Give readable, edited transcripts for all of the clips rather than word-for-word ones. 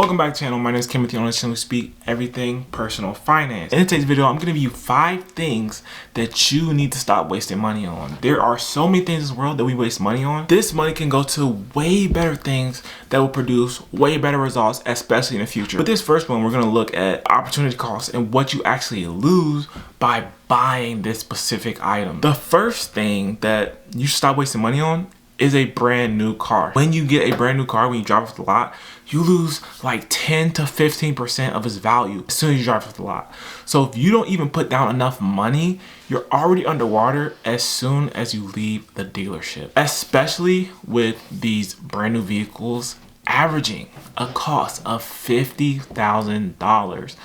Welcome back to the channel. My name is Timothy. On this channel we speak everything personal finance. In today's video, I'm going to give you 5 things that you need to stop wasting money on. There are so many things in this world that we waste money on. This money can go to way better things that will produce way better results, especially in the future. But this first one, we're going to look at opportunity costs and what you actually lose by buying this specific item. The first thing that you should stop wasting money on is a brand new car. When you get a brand new car, when you drive off the lot, you lose like 10 to 15% of its value as soon as you drive off the lot. So if you don't even put down enough money, you're already underwater as soon as you leave the dealership. Especially with these brand new vehicles averaging a cost of $50,000.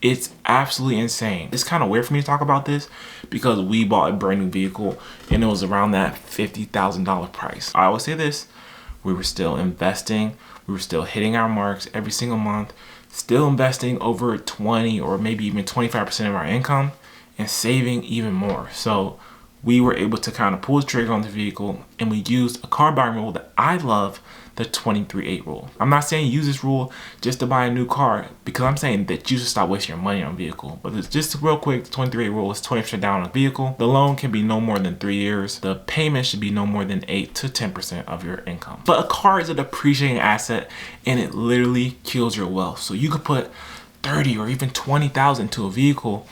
It's absolutely insane. It's kind of weird for me to talk about this because we bought a brand new vehicle and it was around that $50,000 price. I always say this, we were still investing, we were still hitting our marks every single month, still investing over 20 or maybe even 25% of our income and saving even more. So we were able to kind of pull the trigger on the vehicle and we used a car buying rule that I love, the 23/8 rule. I'm not saying use this rule just to buy a new car because I'm saying that you should stop wasting your money on a vehicle. But it's just real quick, the 23/8 rule is 20% down on a vehicle. The loan can be no more than 3 years. The payment should be no more than 8 to 10% of your income. But a car is a depreciating asset and it literally kills your wealth. So you could put 30 or even 20,000 to a vehicle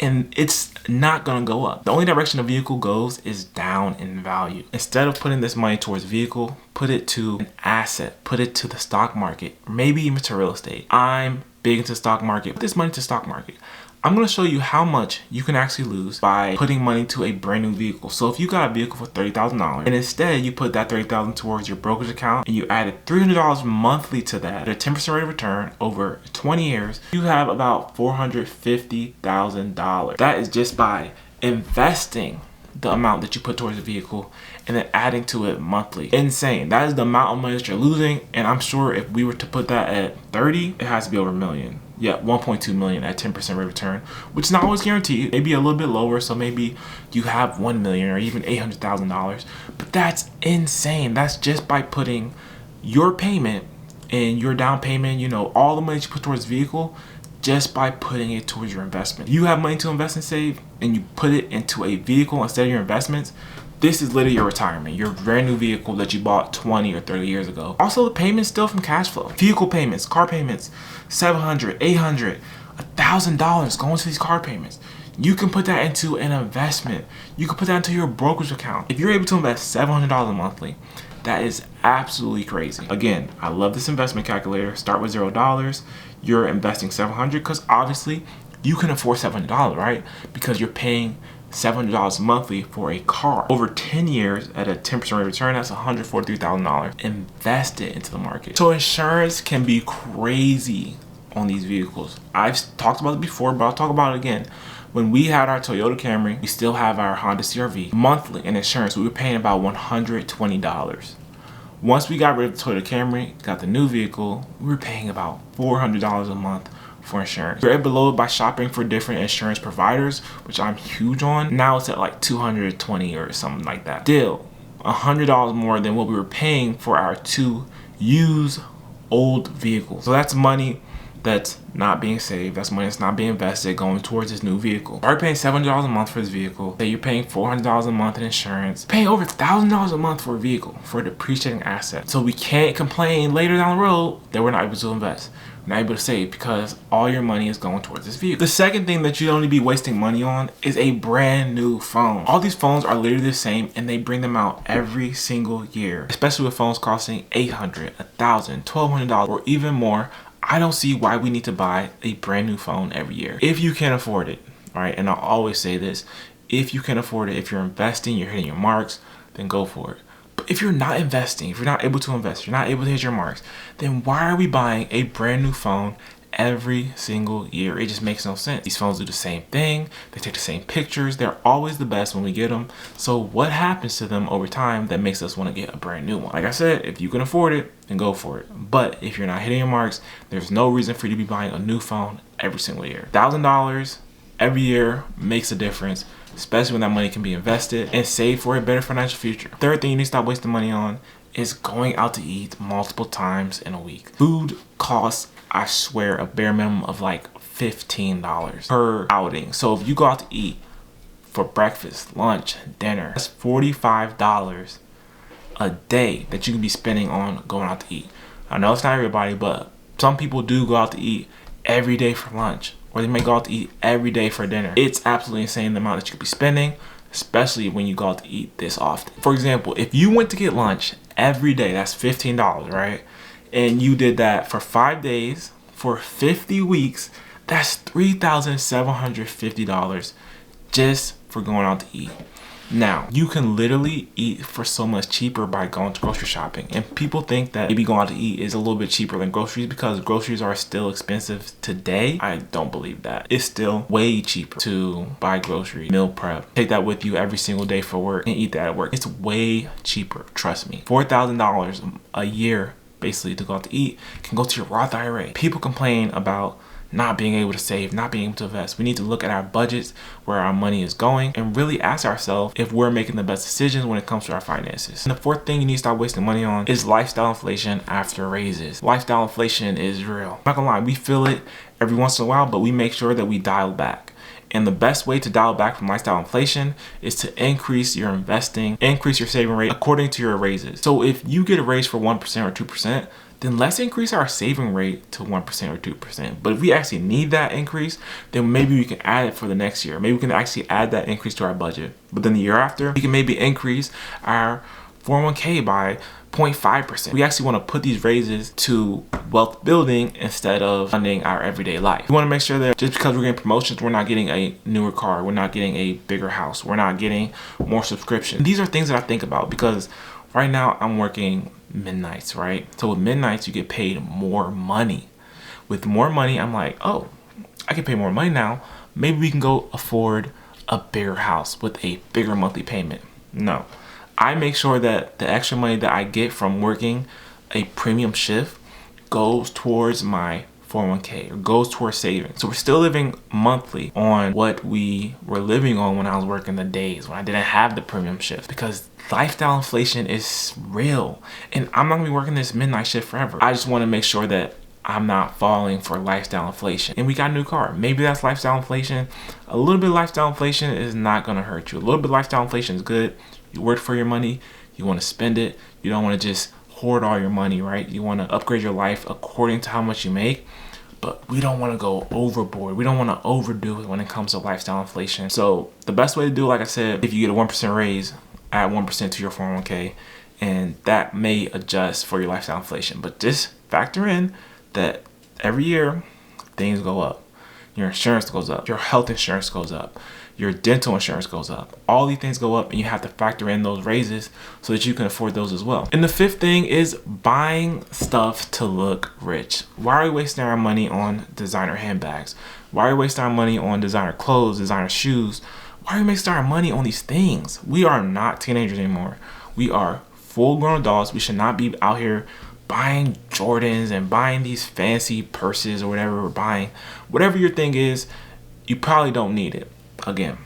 and it's not gonna go up. The only direction a vehicle goes is down in value. Instead of putting this money towards a vehicle, put it to an asset, put it to the stock market, maybe even to real estate. I'm big into stock market. Put this money to stock market. I'm gonna show you how much you can actually lose by putting money to a brand new vehicle. So if you got a vehicle for $30,000 and instead you put that $30,000 towards your brokerage account and you added $300 monthly to that at a 10% rate of return over 20 years, you have about $450,000. That is just by investing the amount that you put towards the vehicle and then adding to it monthly. Insane. That is the amount of money that you're losing, and I'm sure if we were to put that at 30, it has to be over $1 million. Yeah, 1.2 million at 10% rate of return, which is not always guaranteed. Maybe a little bit lower, so maybe you have 1 million or even $800,000. But that's insane. That's just by putting your payment and your down payment, you know, all the money you put towards the vehicle, just by putting it towards your investment. You have money to invest and save, and you put it into a vehicle instead of your investments. This is literally your retirement, your brand new vehicle that you bought 20 or 30 years ago. Also, the payment's still from cash flow. Vehicle payments, car payments, $700, $800, $1,000 going to these car payments. You can put that into an investment. You can put that into your brokerage account. If you're able to invest $700 monthly, that is absolutely crazy. Again, I love this investment calculator. Start with $0. You're investing $700 because obviously you can afford $700, right? Because you're paying $700 monthly for a car. Over 10 years at a 10% rate of return, that's $143,000. Invest it into the market. So insurance can be crazy on these vehicles. I've talked about it before, but I'll talk about it again. When we had our Toyota Camry, we still have our Honda CR-V. Monthly in insurance, we were paying about $120. Once we got rid of the Toyota Camry, got the new vehicle, we were paying about $400 a month for insurance. You're able to load by shopping for different insurance providers, which I'm huge on. Now it's at like $220 or something like that. Still, $100 more than what we were paying for our 2 used old vehicles. So that's money that's not being saved. That's money that's not being invested going towards this new vehicle. You're paying $700 a month for this vehicle. Say you're paying $400 a month in insurance. Paying over $1,000 a month for a vehicle, for a depreciating asset. So we can't complain later down the road that we're not able to invest. Not able to save because all your money is going towards this vehicle. The second thing that you don't need to be wasting money on is a brand new phone. All these phones are literally the same and they bring them out every single year, especially with phones costing $800, $1,000, $1,200 or even more. I don't see why we need to buy a brand new phone every year. If you can afford it, all right, and I'll always say this, if you can afford it, if you're investing, you're hitting your marks, then go for it. But if you're not investing, if you're not able to invest, you're not able to hit your marks, then why are we buying a brand new phone every single year? It just makes no sense. These phones do the same thing. They take the same pictures. They're always the best when we get them. So what happens to them over time that makes us want to get a brand new one? Like I said, if you can afford it, then go for it. But if you're not hitting your marks, there's no reason for you to be buying a new phone every single year. $1,000 every year makes a difference, especially when that money can be invested and saved for a better financial future. Third thing you need to stop wasting money on is going out to eat multiple times in a week. Food costs I swear, a bare minimum of like $15 per outing. So if you go out to eat for breakfast, lunch, dinner, that's $45 a day that you can be spending on going out to eat. I know it's not everybody, but some people do go out to eat every day for lunch, or they may go out to eat every day for dinner. It's absolutely insane the amount that you could be spending, especially when you go out to eat this often. For example, if you went to get lunch every day, that's $15, right? And you did that for 5 days for 50 weeks, that's $3,750 just for going out to eat. Now, you can literally eat for so much cheaper by going to grocery shopping. And people think that maybe going out to eat is a little bit cheaper than groceries because groceries are still expensive today. I don't believe that. It's still way cheaper to buy groceries, meal prep, take that with you every single day for work and eat that at work. It's way cheaper, trust me. $4,000 a year basically to go out to eat can go to your Roth IRA. People complain about not being able to save, not being able to invest. We need to look at our budgets, where our money is going, and really ask ourselves if we're making the best decisions when it comes to our finances. And the fourth thing you need to stop wasting money on is lifestyle inflation after raises. Lifestyle inflation is real. I'm not gonna lie, we feel it every once in a while, but we make sure that we dial back. And the best way to dial back from lifestyle inflation is to increase your investing, increase your saving rate according to your raises. So if you get a raise for 1% or 2%, then let's increase our saving rate to 1% or 2%. But if we actually need that increase, then maybe we can add it for the next year. Maybe we can actually add that increase to our budget. But then the year after, we can maybe increase our 401k by 0.5%. We actually want to put these raises to wealth building instead of funding our everyday life. We want to make sure that just because we're getting promotions, we're not getting a newer car, we're not getting a bigger house, we're not getting more subscriptions. These are things that I think about because right now I'm working midnights, right? So with midnights, you get paid more money. With more money, I'm like, oh, I can pay more money now. Maybe we can go afford a bigger house with a bigger monthly payment. No, I make sure that the extra money that I get from working a premium shift goes towards my 401k or goes towards savings. So we're still living monthly on what we were living on when I was working the days when I didn't have the premium shift, because lifestyle inflation is real and I'm not gonna be working this midnight shift forever. I just want to make sure that I'm not falling for lifestyle inflation. And we got a new car. Maybe that's lifestyle inflation. A little bit of lifestyle inflation is not gonna hurt you. A little bit of lifestyle inflation is good. You work for your money, you want to spend it. You don't want to just hoard all your money, right? You want to upgrade your life according to how much you make, but we don't want to go overboard. We don't want to overdo it when it comes to lifestyle inflation. So the best way to do it, like I said, if you get a 1% raise, add 1% to your 401k, and that may adjust for your lifestyle inflation. But just factor in that every year things go up. Your insurance goes up, your health insurance goes up, your dental insurance goes up. All these things go up and you have to factor in those raises so that you can afford those as well. And the fifth thing is buying stuff to look rich. Why are we wasting our money on designer handbags? Why are we wasting our money on designer clothes, designer shoes? Why are we wasting our money on these things? We are not teenagers anymore. We are full-grown adults. We should not be out here buying Jordans and buying these fancy purses or whatever we're buying. Whatever your thing is, you probably don't need it. Again,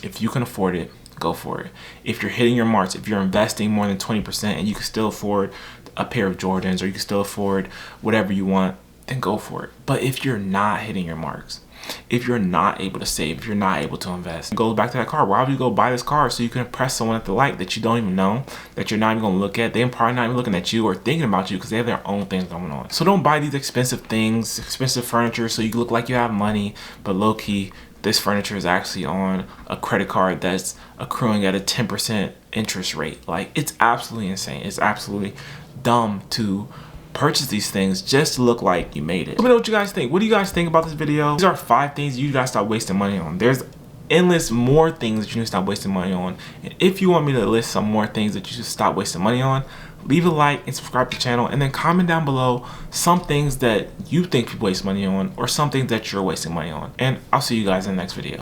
if you can afford it, go for it. If you're hitting your marks, if you're investing more than 20% and you can still afford a pair of Jordans or you can still afford whatever you want, then go for it. But if you're not hitting your marks, if you're not able to save, if you're not able to invest, it goes back to that car. Why would you go buy this car so you can impress someone at the light that you don't even know, that you're not even going to look at? They're probably not even looking at you or thinking about you because they have their own things going on. So don't buy these expensive things, expensive furniture so you look like you have money, but low key, this furniture is actually on a credit card that's accruing at a 10% interest rate. Like, it's absolutely insane. It's absolutely dumb to purchase these things just to look like you made it. Let me know what you guys think. What do you guys think about this video? These are 5 things you guys stop wasting money on. There's endless more things that you need to stop wasting money on. And if you want me to list some more things that you should stop wasting money on, leave a like and subscribe to the channel, and then comment down below some things that you think people waste money on or some things that you're wasting money on. And I'll see you guys in the next video.